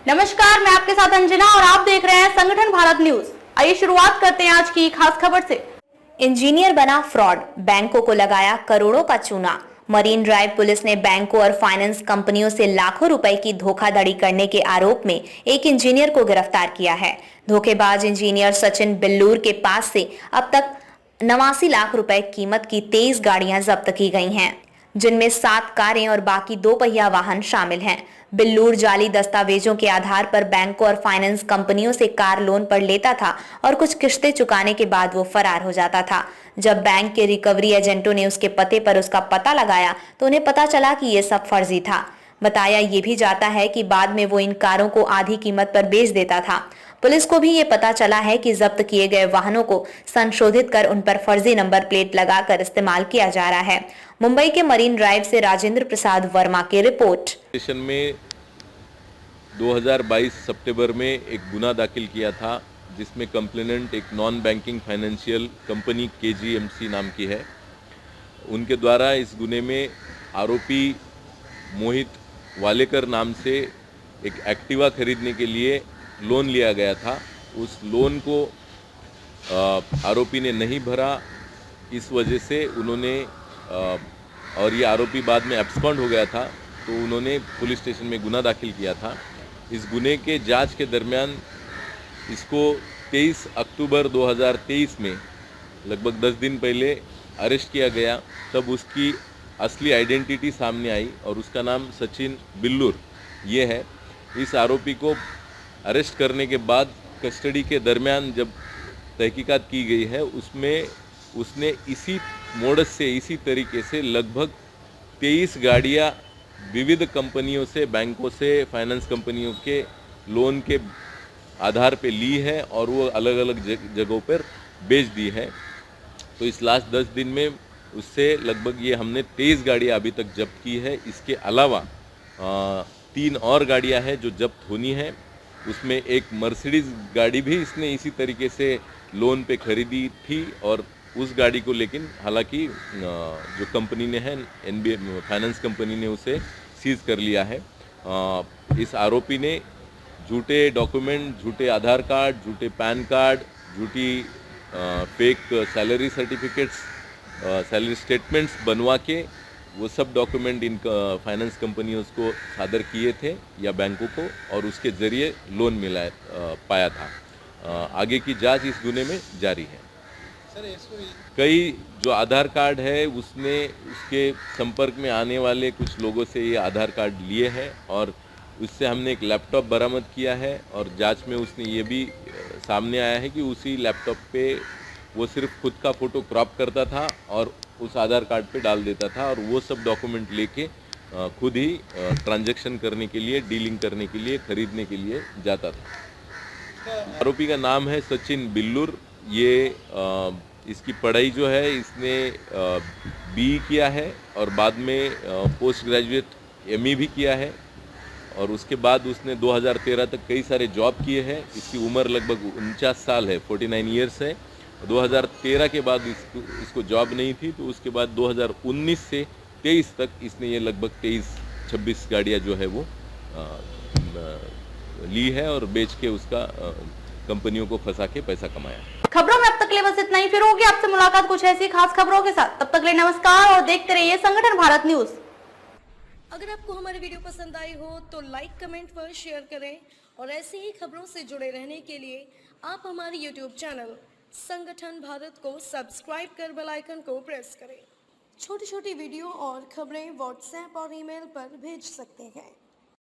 नमस्कार, मैं आपके साथ अंजना और आप देख रहे हैं संगठन भारत न्यूज। आइए शुरुआत करते हैं आज की खास खबर से। इंजीनियर बना फ्रॉड, बैंकों को लगाया करोड़ों का चूना। मरीन ड्राइव पुलिस ने बैंकों और फाइनेंस कंपनियों से लाखों रुपए की धोखाधड़ी करने के आरोप में एक इंजीनियर को गिरफ्तार किया है। धोखेबाज इंजीनियर सचिन बिल्लूर के पास से अब तक 89 लाख रुपए कीमत की 23 गाड़ियां जब्त की गई हैं, जिनमें 7 कारें और बाकी 2 पहिया वाहन शामिल हैं। बिल्लूर जाली दस्तावेजों के आधार पर बैंकों और फाइनेंस कंपनियों से कार लोन पर लेता था और कुछ किस्तें चुकाने के बाद वो फरार हो जाता था। जब बैंक के रिकवरी एजेंटों ने उसके पते पर उसका पता लगाया तो उन्हें पता चला कि ये सब फर्जी था। बताया ये भी जाता है कि बाद में वो इन कारों को आधी कीमत पर बेच देता था। पुलिस को भी ये पता चला है कि जब्त किए गए वाहनों को संशोधित कर उन पर फर्जी नंबर प्लेट लगाकर इस्तेमाल किया जा रहा है। मुंबई के मरीन ड्राइव से राजेंद्र प्रसाद वर्मा की रिपोर्ट। स्टेशन में 2022 सितंबर में एक गुना दाखिल किया था, जिसमें कंप्लेनेंट एक non banking financial company KGMC नाम की है। उनके द्वारा इस गुने में आरोपी मोहित वालेकर नाम से एक एक्टिवा खरीदने के लिए लोन लिया गया था। उस लोन को आरोपी ने नहीं भरा, इस वजह से उन्होंने और ये आरोपी बाद में एब्सकॉन्ड हो गया था, तो उन्होंने पुलिस स्टेशन में गुना दाखिल किया था। इस गुने के जांच के दरमियान इसको 23 अक्टूबर 2023 में लगभग 10 दिन पहले अरेस्ट किया गया। तब उसकी असली आइडेंटिटी सामने आई और उसका नाम सचिन बिल्लूर ये है। इस आरोपी को अरेस्ट करने के बाद कस्टडी के दरमियान जब तहकीकात की गई है, उसमें उसने इसी मोडस से, इसी तरीके से लगभग 23 गाड़ियाँ विविध कंपनियों से, बैंकों से, फाइनेंस कंपनियों के लोन के आधार पे ली है और वो अलग अलग जगहों पर बेच दी है। तो इस लास्ट 10 दिन में उससे लगभग ये हमने 23 गाड़ियाँ अभी तक जब्त की है। इसके अलावा 3 और गाड़ियाँ हैं जो जब्त होनी है। उसमें एक मर्सिडीज़ गाड़ी भी इसने इसी तरीके से लोन पे खरीदी थी और उस गाड़ी को लेकिन हालांकि जो कंपनी ने है, NBA फाइनेंस कंपनी ने उसे सीज कर लिया है। इस आरोपी ने झूठे डॉक्यूमेंट, झूठे आधार कार्ड, झूठे पैन कार्ड, झूठी fake salary certificates, salary statements बनवा के वो सब डॉक्यूमेंट इन फाइनेंस कंपनियों को सादर किए थे या बैंकों को, और उसके ज़रिए लोन पाया था। आगे की जांच इस गुने में जारी है। कई जो आधार कार्ड है उसने उसके संपर्क में आने वाले कुछ लोगों से ये आधार कार्ड लिए हैं और उससे हमने एक लैपटॉप बरामद किया है और जांच में उसने ये भी सामने आया है कि उसी लैपटॉप पे वो सिर्फ खुद का फ़ोटो क्रॉप करता था और उस आधार कार्ड पे डाल देता था और वो सब डॉक्यूमेंट लेके खुद ही ट्रांजैक्शन करने के लिए, डीलिंग करने के लिए, खरीदने के लिए जाता था। आरोपी का नाम है सचिन बिल्लूर। ये इसकी पढ़ाई जो है इसने BE किया है और बाद में पोस्ट ग्रेजुएट ME भी किया है और उसके बाद उसने 2013 तक कई सारे जॉब किए हैं। इसकी उम्र लगभग 49 साल है, 49 ईयर्स है। 2013 के बाद इसको जॉब नहीं थी, तो उसके बाद 2019 से 23 तक इसने ये लगभग 23-26 गाड़ियाँ जो है वो ली है और बेच के उसका कंपनियों को फंसा के पैसा कमाया। खबरों में अब तक के लिए बस इतना ही। फिर होगी आपसे मुलाकात कुछ ऐसी खास खबरों के साथ। तब तक के लिए नमस्कार और देखते रहिए संगठन भारत न्यूज। अगर आपको हमारी वीडियो पसंद आई हो तो लाइक, कमेंट पर शेयर करें और ऐसी ही खबरों से जुड़े रहने के लिए आप हमारे YouTube चैनल संगठन भारत को सब्सक्राइब कर बेल आइकन को प्रेस करें। छोटी छोटी वीडियो और खबरें व्हाट्सएप और ईमेल पर भेज सकते हैं।